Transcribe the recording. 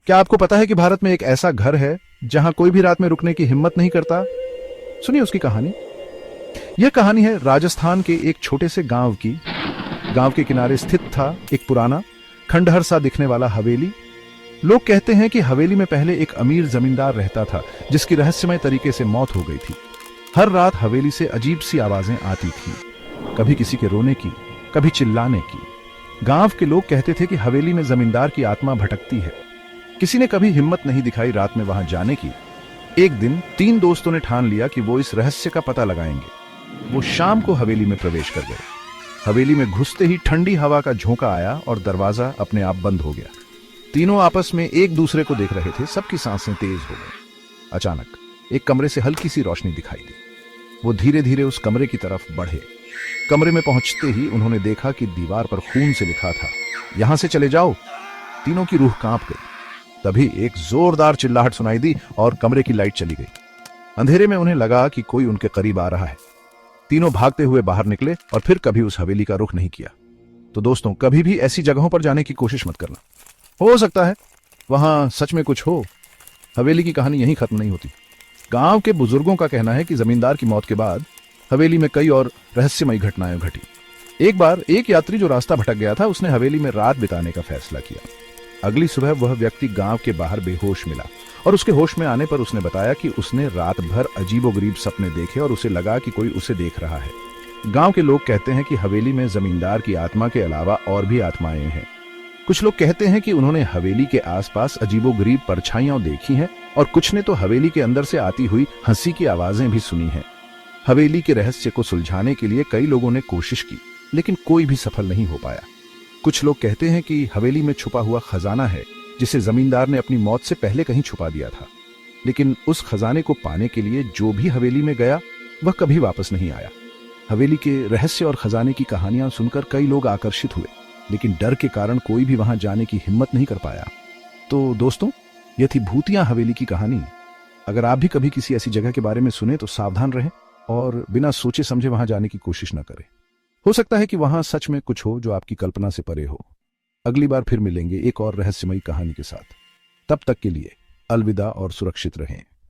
क्या आपको पता है कि भारत में एक ऐसा घर है जहां कोई भी रात में रुकने की हिम्मत नहीं करता? सुनिए उसकी कहानी। यह कहानी है राजस्थान के एक छोटे से गांव की। गांव के किनारे स्थित था एक पुराना खंडहर सा दिखने वाला हवेली। लोग कहते हैं कि हवेली में पहले एक अमीर जमींदार रहता था जिसकी रहस्यमय तरीके से मौत हो गई थी। हर रात हवेली से अजीब सी आवाजें आती थी, कभी किसी के रोने की, कभी चिल्लाने की। गांव के लोग कहते थे कि हवेली में जमींदार की आत्मा भटकती है। किसी ने कभी हिम्मत नहीं दिखाई रात में वहां जाने की। एक दिन 3 दोस्तों ने ठान लिया कि वो इस रहस्य का पता लगाएंगे। वो शाम को हवेली में प्रवेश कर गए। हवेली में घुसते ही ठंडी हवा का झोंका आया और दरवाजा अपने आप बंद हो गया। तीनों आपस में एक दूसरे को देख रहे थे। सबकी सांसें तेज हो गई। अचानक एक कमरे से हल्की सी रोशनी दिखाई दी। वो धीरे धीरे उस कमरे की तरफ बढ़े। कमरे में पहुंचते ही उन्होंने देखा कि दीवार पर खून से लिखा था, यहां से चले जाओ। तीनों की रूह कांप गई। तभी एक जोरदार चिल्लाहट सुनाई दी और कमरे की लाइट चली गई। अंधेरे में उन्हें लगा कि कोई उनके करीब आ रहा है। तीनों भागते हुए बाहर निकले और फिर कभी उस हवेली का रुख नहीं किया। तो दोस्तों, कभी भी ऐसी जगहों पर जाने की कोशिश मत करना। हो सकता है वहां सच में कुछ हो। हवेली की कहानी यहीं खत्म नहीं होती। गांव के बुजुर्गों का कहना है कि जमींदार की मौत के बाद हवेली में कई और रहस्यमयी घटनाएं घटी। एक बार एक यात्री जो रास्ता भटक गया था, उसने हवेली में रात बिताने का फैसला किया। अगली सुबह वह व्यक्ति गांव के बाहर बेहोश मिला और उसके होश में आने पर उसने बताया कि उसने रात भर अजीबोगरीब सपने देखे और उसे लगा कि कोई उसे देख रहा है। गांव के लोग कहते हैं कि हवेली में जमींदार की आत्मा के अलावा और भी आत्माएं हैं। कुछ लोग कहते हैं कि उन्होंने हवेली के आसपास अजीबोगरीब परछाइयां देखी हैं और कुछ ने तो हवेली के अंदर से आती हुई हंसी की आवाजें भी सुनी हैं। हवेली के रहस्य को सुलझाने के लिए कई लोगों ने कोशिश की, लेकिन कोई भी सफल नहीं हो पाया। कुछ लोग कहते हैं कि हवेली में छुपा हुआ खजाना है जिसे जमींदार ने अपनी मौत से पहले कहीं छुपा दिया था, लेकिन उस खजाने को पाने के लिए जो भी हवेली में गया वह कभी वापस नहीं आया। हवेली के रहस्य और खजाने की कहानियां सुनकर कई लोग आकर्षित हुए, लेकिन डर के कारण कोई भी वहां जाने की हिम्मत नहीं कर पाया। तो दोस्तों, यह थी भूतिया हवेली की कहानी। अगर आप भी कभी किसी ऐसी जगह के बारे में सुने तो सावधान रहें और बिना सोचे समझे वहां जाने की कोशिश न करें। हो सकता है कि वहां सच में कुछ हो जो आपकी कल्पना से परे हो। अगली बार फिर मिलेंगे एक और रहस्यमयी कहानी के साथ। तब तक के लिए अलविदा और सुरक्षित रहें।